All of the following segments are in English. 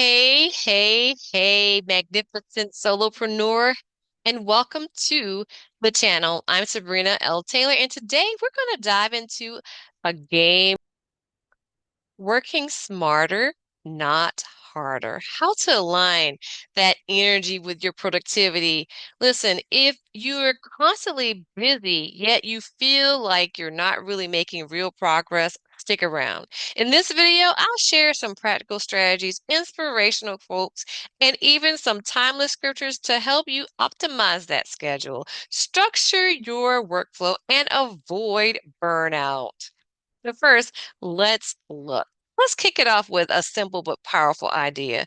Hey, magnificent solopreneur, and welcome to the channel. I'm Sabrina L. Taylor, and today we're going to dive into a game, working smarter, not harder. How to align that energy with your productivity. Listen, if you're constantly busy, yet you feel like you're not really making real progress, stick around. In this video, I'll share some practical strategies, inspirational quotes, and even some timeless scriptures to help you optimize that schedule, structure your workflow, and avoid burnout. So first, let's look. Let's kick it off with a simple but powerful idea.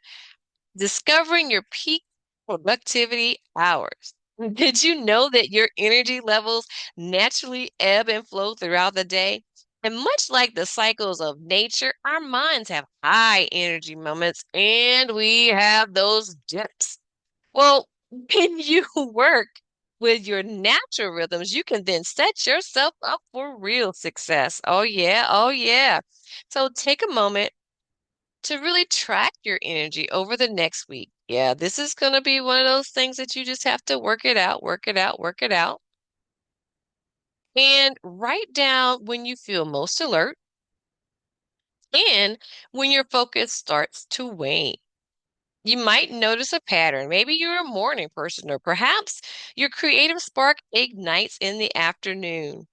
Discovering your peak productivity hours. Did you know that your energy levels naturally ebb and flow throughout the day? And much like the cycles of nature, our minds have high energy moments and we have those dips. Well, when you work with your natural rhythms, you can then set yourself up for real success. Oh, yeah. Oh, yeah. So take a moment to really track your energy over the next week. Yeah, this is going to be one of those things that you just have to work it out, work it out, work it out. And write down when you feel most alert and when your focus starts to wane. You might notice a pattern. Maybe you're a morning person, or perhaps your creative spark ignites in the afternoon.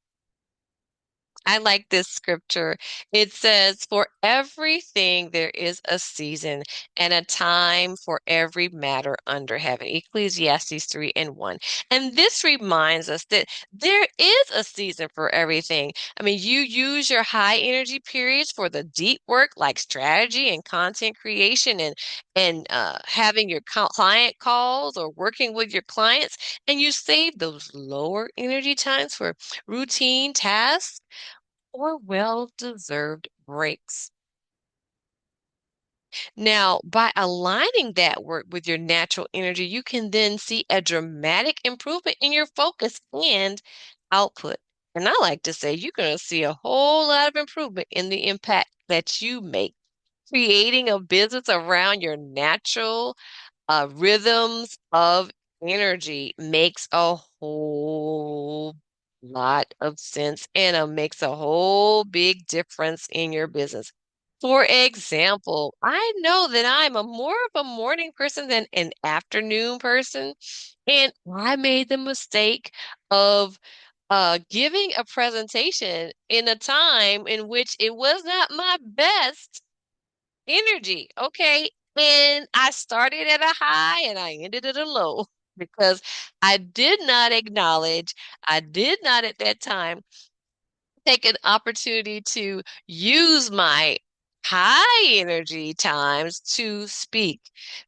I like this scripture. It says, "For everything there is a season and a time for every matter under heaven." Ecclesiastes 3 and 1. And this reminds us that there is a season for everything. I mean, you use your high energy periods for the deep work like strategy and content creation and having your client calls or working with your clients, and you save those lower energy times for routine tasks or well-deserved breaks. Now, by aligning that work with your natural energy, you can then see a dramatic improvement in your focus and output. And I like to say you're going to see a whole lot of improvement in the impact that you make. Creating a business around your natural rhythms of energy makes a whole lot of sense and it makes a whole big difference in your business. For example, I know that I'm a more of a morning person than an afternoon person, and I made the mistake of giving a presentation in a time in which it was not my best energy. Okay. And I started at a high and I ended at a low because I did not acknowledge, I did not at that time take an opportunity to use my high energy times to speak.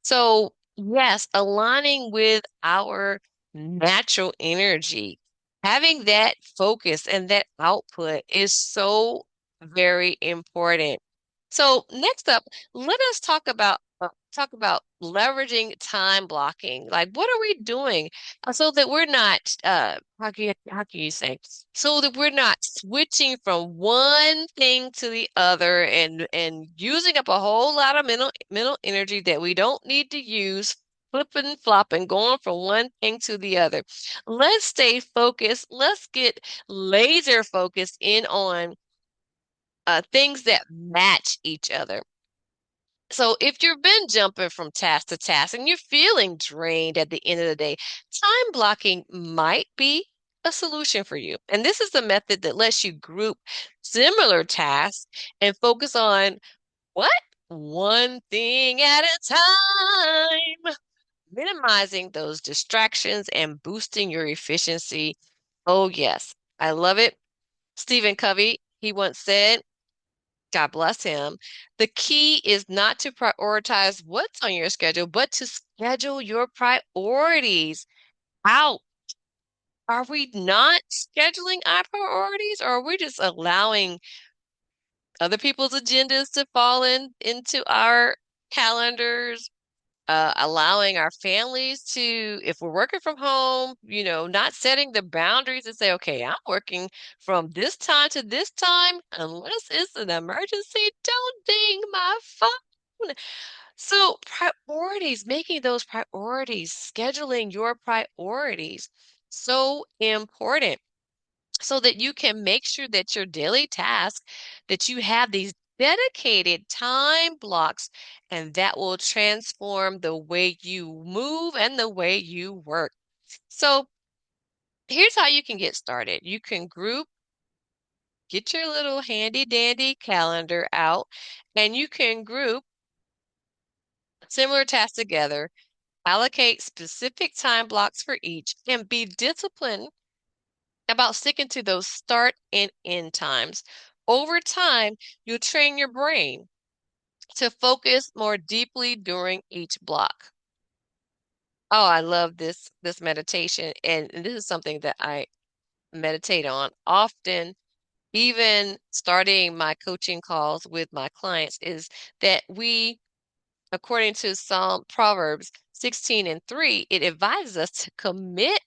So, yes, aligning with our natural energy, having that focus and that output is so very important. So, next up, let us talk about leveraging time blocking. Like, what are we doing so that we're not how can you say so that we're not switching from one thing to the other and using up a whole lot of mental energy that we don't need to use, flipping flopping, going from one thing to the other. Let's stay focused. Let's get laser focused in on things that match each other. So if you've been jumping from task to task and you're feeling drained at the end of the day, time blocking might be a solution for you. And this is the method that lets you group similar tasks and focus on what? One thing at a time, minimizing those distractions and boosting your efficiency. Oh, yes, I love it. Stephen Covey, he once said, God bless him. The key is not to prioritize what's on your schedule, but to schedule your priorities out. Are we not scheduling our priorities, or are we just allowing other people's agendas to fall into our calendars? Allowing our families to, if we're working from home, not setting the boundaries and say, okay, I'm working from this time to this time, unless it's an emergency, don't ding my phone. So, priorities, making those priorities, scheduling your priorities, so important so that you can make sure that your daily task, that you have these dedicated time blocks, and that will transform the way you move and the way you work. So, here's how you can get started. You can get your little handy dandy calendar out, and you can group similar tasks together, allocate specific time blocks for each, and be disciplined about sticking to those start and end times. Over time, you'll train your brain to focus more deeply during each block. Oh, I love this meditation, and this is something that I meditate on often, even starting my coaching calls with my clients, is that according to Psalm Proverbs 16 and 3, it advises us to commit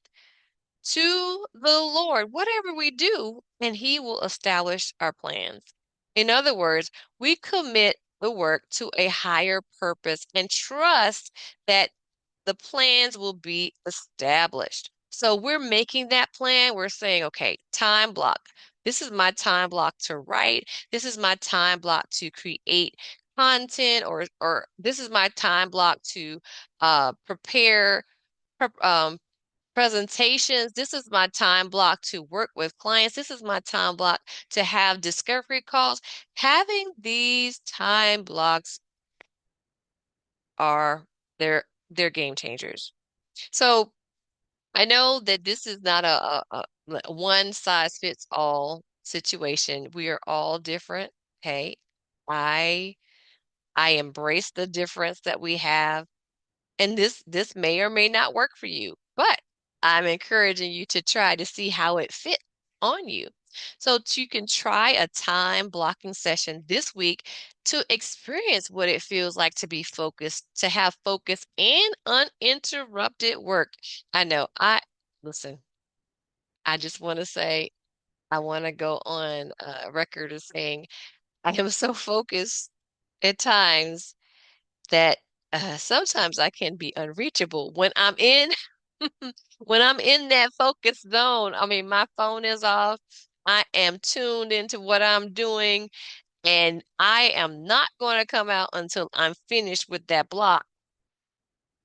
to the Lord, whatever we do, and He will establish our plans. In other words, we commit the work to a higher purpose and trust that the plans will be established. So we're making that plan. We're saying, okay, time block. This is my time block to write. This is my time block to create content, or this is my time block to prepare presentations. This is my time block to work with clients. This is my time block to have discovery calls. Having these time blocks are they're game changers. So I know that this is not a one size fits all situation. We are all different. Okay. I I embrace the difference that we have. And this may or may not work for you, but I'm encouraging you to try to see how it fits on you. So you can try a time blocking session this week to experience what it feels like to be focused, to have focus and uninterrupted work. I know I listen, I just want to say I want to go on record as saying I am so focused at times that sometimes I can be unreachable when I'm in when I'm in that focus zone. I mean, my phone is off. I am tuned into what I'm doing, and I am not going to come out until I'm finished with that block.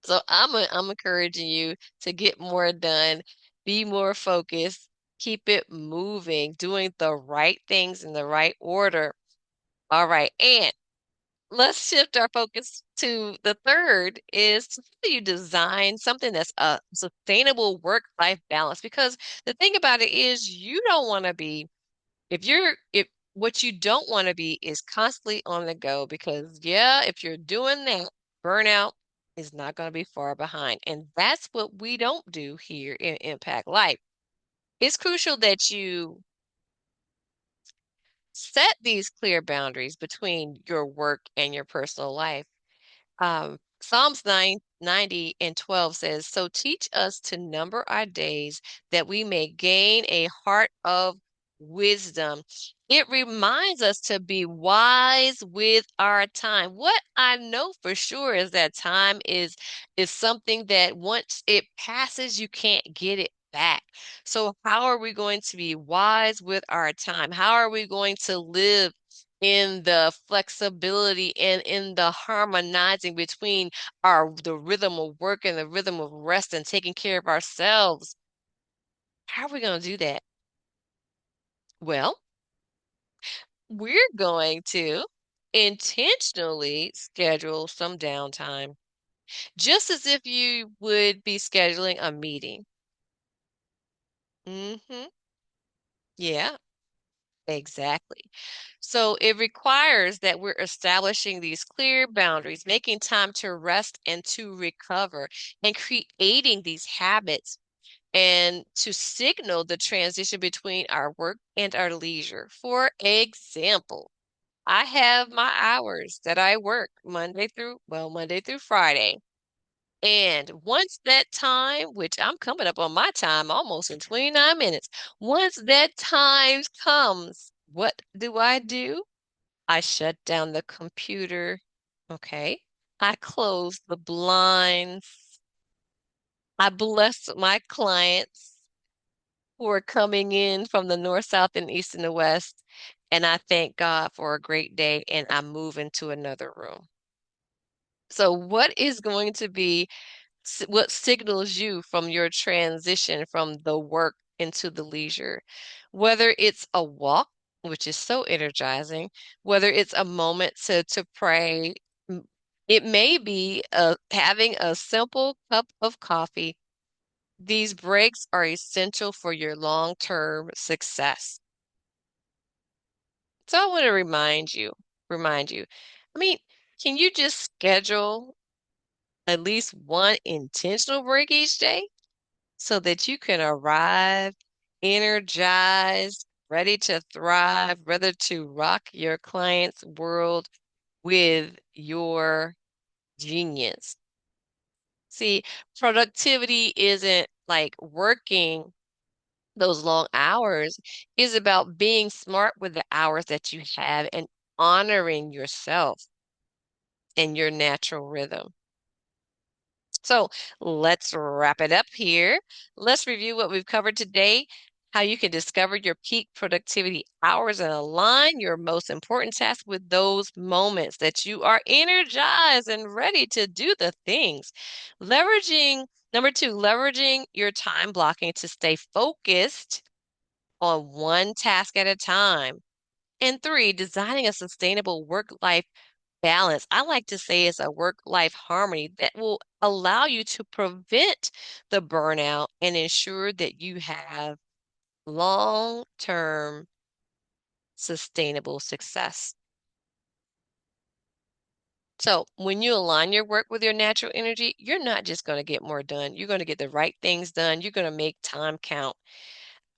So I'm encouraging you to get more done, be more focused, keep it moving, doing the right things in the right order. All right, and let's shift our focus to the third is how do you design something that's a sustainable work-life balance? Because the thing about it is you don't want to be, if what you don't want to be is constantly on the go because yeah, if you're doing that, burnout is not going to be far behind. And that's what we don't do here in Impact Life. It's crucial that you set these clear boundaries between your work and your personal life. Psalms 90 and 12 says, so teach us to number our days that we may gain a heart of wisdom. It reminds us to be wise with our time. What I know for sure is that time is something that once it passes, you can't get it back. So how are we going to be wise with our time? How are we going to live in the flexibility and in the harmonizing between the rhythm of work and the rhythm of rest and taking care of ourselves? How are we going to do that? Well, we're going to intentionally schedule some downtime, just as if you would be scheduling a meeting. Hmm. Yeah, exactly. So it requires that we're establishing these clear boundaries, making time to rest and to recover, and creating these habits and to signal the transition between our work and our leisure. For example, I have my hours that I work Monday through Friday. And once that time, which I'm coming up on my time almost in 29 minutes, once that time comes, what do? I shut down the computer. Okay. I close the blinds. I bless my clients who are coming in from the north, south, and east and the west. And I thank God for a great day and I move into another room. So, what is going to be what signals you from your transition from the work into the leisure? Whether it's a walk, which is so energizing, whether it's a moment to pray, m- it may be having a simple cup of coffee. These breaks are essential for your long-term success. So I want to remind you. I mean, can you just schedule at least one intentional break each day so that you can arrive energized, ready to thrive, ready to rock your client's world with your genius? See, productivity isn't like working those long hours, is about being smart with the hours that you have and honoring yourself and your natural rhythm. So let's wrap it up here. Let's review what we've covered today, how you can discover your peak productivity hours and align your most important tasks with those moments that you are energized and ready to do the things. Leveraging, number two, leveraging your time blocking to stay focused on one task at a time. And three, designing a sustainable work-life balance. I like to say it's a work-life harmony that will allow you to prevent the burnout and ensure that you have long-term sustainable success. So when you align your work with your natural energy, you're not just going to get more done. You're going to get the right things done. You're going to make time count.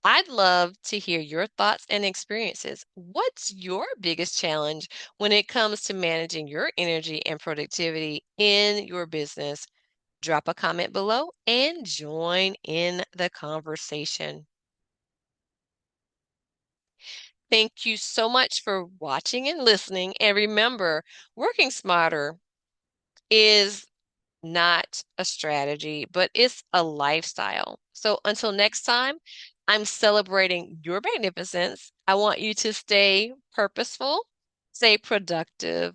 I'd love to hear your thoughts and experiences. What's your biggest challenge when it comes to managing your energy and productivity in your business? Drop a comment below and join in the conversation. Thank you so much for watching and listening. And remember, working smarter is not a strategy, but it's a lifestyle. So until next time, I'm celebrating your magnificence. I want you to stay purposeful, stay productive,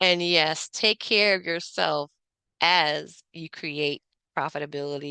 and yes, take care of yourself as you create profitability.